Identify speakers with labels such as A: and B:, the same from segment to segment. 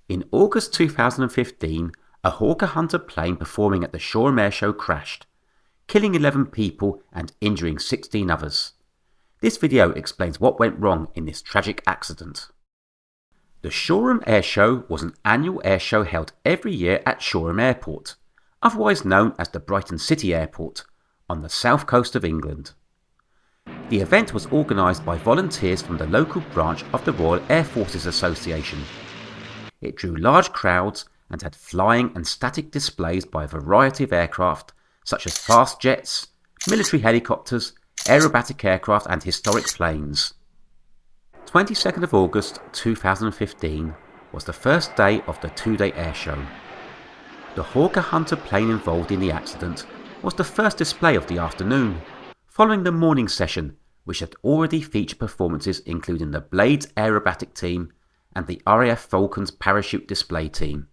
A: In August 2015, a Hawker Hunter plane performing at the Shoreham Airshow crashed, killing 11 people and injuring 16 others. This video explains what went wrong in this tragic accident. The Shoreham Airshow was an annual airshow held every year at Shoreham Airport, otherwise known as the Brighton City Airport, on the south coast of England. The event was organised by volunteers from the local branch of the Royal Air Forces Association. It drew large crowds and had flying and static displays by a variety of aircraft such as fast jets, military helicopters, aerobatic aircraft and historic planes. 22nd of August 2015 was the first day of the two-day airshow. The Hawker Hunter plane involved in the accident was the first display of the afternoon, following the morning session which had already featured performances including the Blades aerobatic team and the RAF Falcons parachute display team.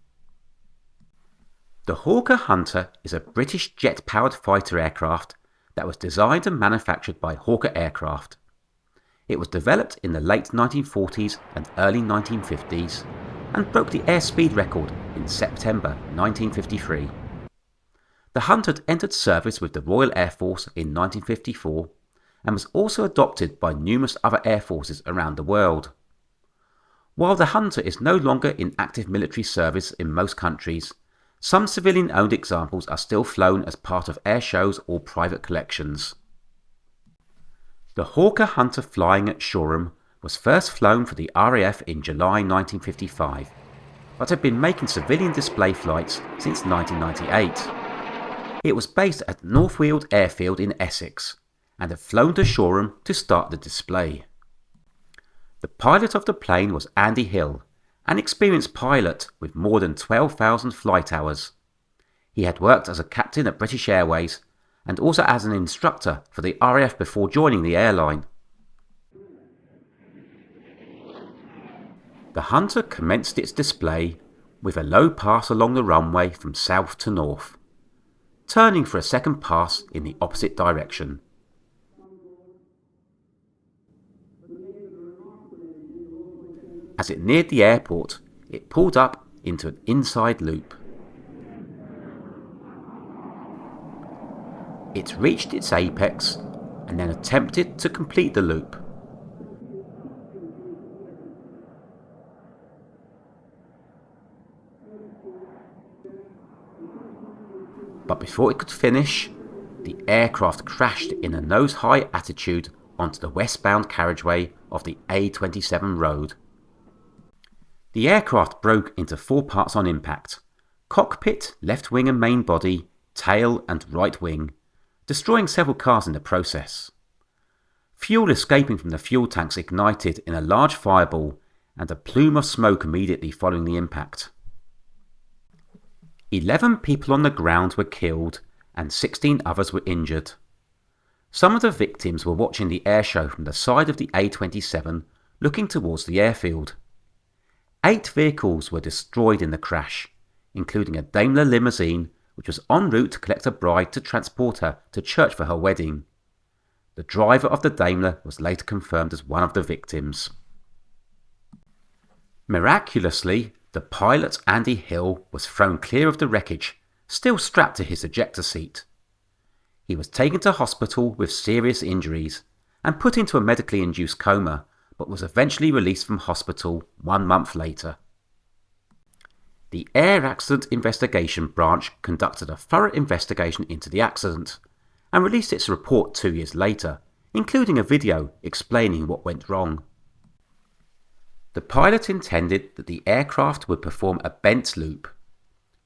A: The Hawker Hunter is a British jet-powered fighter aircraft that was designed and manufactured by Hawker Aircraft. It was developed in the late 1940s and early 1950s and broke the airspeed record in September 1953. The Hunter entered service with the Royal Air Force in 1954 and was also adopted by numerous other air forces around the world. While the Hunter is no longer in active military service in most countries, some civilian-owned examples are still flown as part of air shows or private collections. The Hawker Hunter flying at Shoreham was first flown for the RAF in July 1955, but had been making civilian display flights since 1998. It was based at Northfield Airfield in Essex, and had flown to Shoreham to start the display. The pilot of the plane was Andy Hill, an experienced pilot with more than 12,000 flight hours. He had worked as a captain at British Airways and also as an instructor for the RAF before joining the airline. The Hunter commenced its display with a low pass along the runway from south to north, turning for a second pass in the opposite direction. As it neared the airport, it pulled up into an inside loop. It reached its apex and then attempted to complete the loop. But before it could finish, the aircraft crashed in a nose-high attitude onto the westbound carriageway of the A27 road. The aircraft broke into 4 parts on impact: cockpit, left wing and main body, tail and right wing, destroying several cars in the process. Fuel escaping from the fuel tanks ignited in a large fireball and a plume of smoke immediately following the impact. 11 people on the ground were killed and 16 others were injured. Some of the victims were watching the airshow from the side of the A27 looking towards the airfield. 8 vehicles were destroyed in the crash, including a Daimler limousine which was en route to collect a bride to transport her to church for her wedding. The driver of the Daimler was later confirmed as one of the victims. Miraculously, the pilot Andy Hill was thrown clear of the wreckage, still strapped to his ejector seat. He was taken to hospital with serious injuries and put into a medically induced coma, but was eventually released from hospital 1 month later. The Air Accident Investigation Branch conducted a thorough investigation into the accident and released its report 2 years later, including a video explaining what went wrong. The pilot intended that the aircraft would perform a bent loop,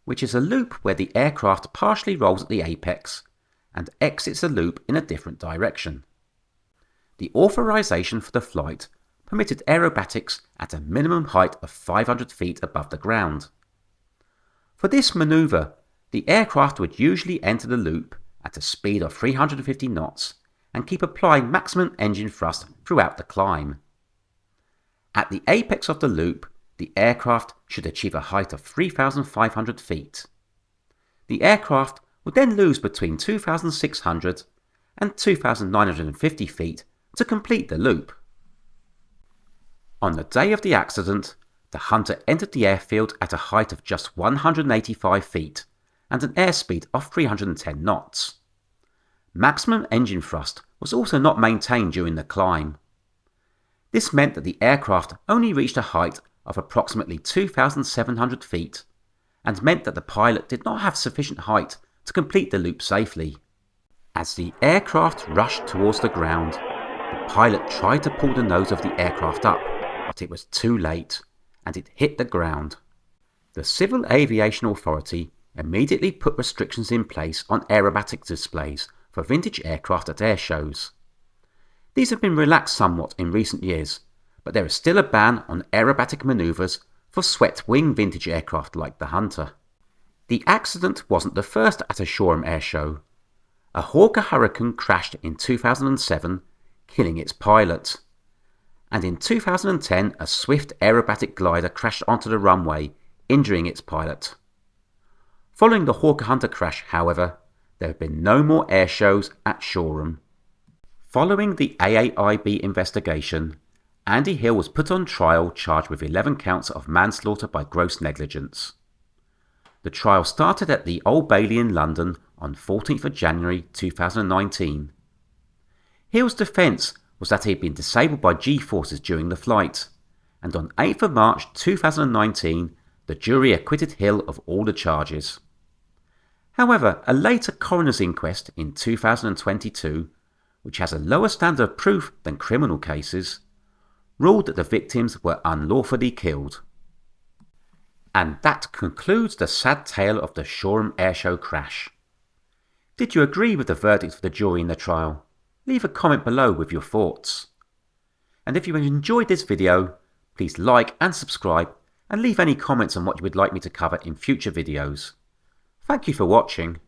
A: which is a loop where the aircraft partially rolls at the apex and exits the loop in a different direction. The authorization for the flight permitted aerobatics at a minimum height of 500 feet above the ground. For this manoeuvre, the aircraft would usually enter the loop at a speed of 350 knots and keep applying maximum engine thrust throughout the climb. At the apex of the loop, the aircraft should achieve a height of 3,500 feet. The aircraft would then lose between 2,600 and 2,950 feet to complete the loop. On the day of the accident, The Hunter entered the airfield at a height of just 185 feet and an airspeed of 310 knots. Maximum engine thrust was also not maintained during the climb. This meant that the aircraft only reached a height of approximately 2,700 feet and meant that the pilot did not have sufficient height to complete the loop safely. As the aircraft rushed towards the ground, the pilot tried to pull the nose of the aircraft up, but it was too late and it hit the ground. The Civil Aviation Authority immediately put restrictions in place on aerobatic displays for vintage aircraft at air shows. These have been relaxed somewhat in recent years, but there is still a ban on aerobatic manoeuvres for swept-wing vintage aircraft like the Hunter. The accident wasn't the first at a Shoreham Airshow. A Hawker Hurricane crashed in 2007, killing its pilot. And in 2010, a Swift aerobatic glider crashed onto the runway, injuring its pilot. Following the Hawker Hunter crash, however, there have been no more air shows at Shoreham. Following the AAIB investigation, Andy Hill was put on trial charged with 11 counts of manslaughter by gross negligence. The trial started at the Old Bailey in London on 14th of January 2019. Hill's defence was that he had been disabled by G-forces during the flight, and on 8th of March 2019 the jury acquitted Hill of all the charges. However, a later coroner's inquest in 2022, which has a lower standard of proof than criminal cases, ruled that the victims were unlawfully killed. And that concludes the sad tale of the Shoreham Airshow crash. Did you agree with the verdict of the jury in the trial? Leave a comment below with your thoughts. And if you enjoyed this video, please like and subscribe and leave any comments on what you would like me to cover in future videos. Thank you for watching.